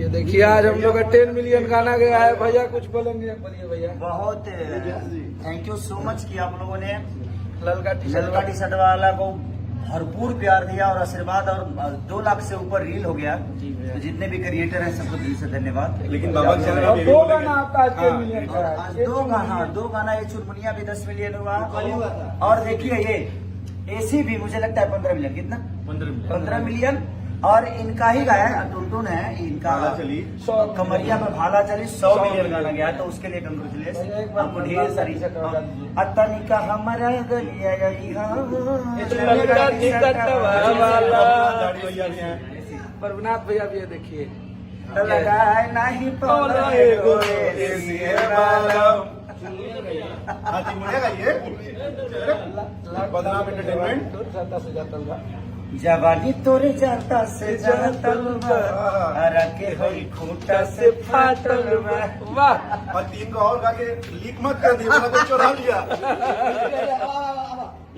ये देखिए आज हम लोग का 10 मिलियन गाना गया है। भैया कुछ बोलेंगे? बोलिए भैया। बहुत थैंक यू सो मच कि आप लोगों ने ललका टी शर्ट वाला को भरपूर प्यार दिया और आशीर्वाद, और 2 लाख से ऊपर रील हो गया। तो जितने भी क्रिएटर हैं सबको दिल से धन्यवाद। लेकिन बाबा के चैनल पे 2 गाना आपका 10 मिलियन का है। आज 2 गाना, ये चुनमुनिया भी 10 मिलियन हुआ। और देखिए ये एसी भी मुझे लगता है 15 मिलियन। कितना? 15 मिलियन। और इनका ही गाया है, टुनटुन है इनका, कमरिया में भाला चली 100 मिलियन गाना गया। तो उसके लिए कंग्रेचुलेशन आपको ढेर सारी। अतनी का हमारा गलिया प्रभुनाथ भैया भी है। देखिए लगाए नहीं बदनाम एंटरटेनमेंट। जवानी तोरे जाता से जातल हरा के होई खूंटा से फाटल वाह। और 3 का और गा के लीक मत कर दिया, तो चुरा लिया।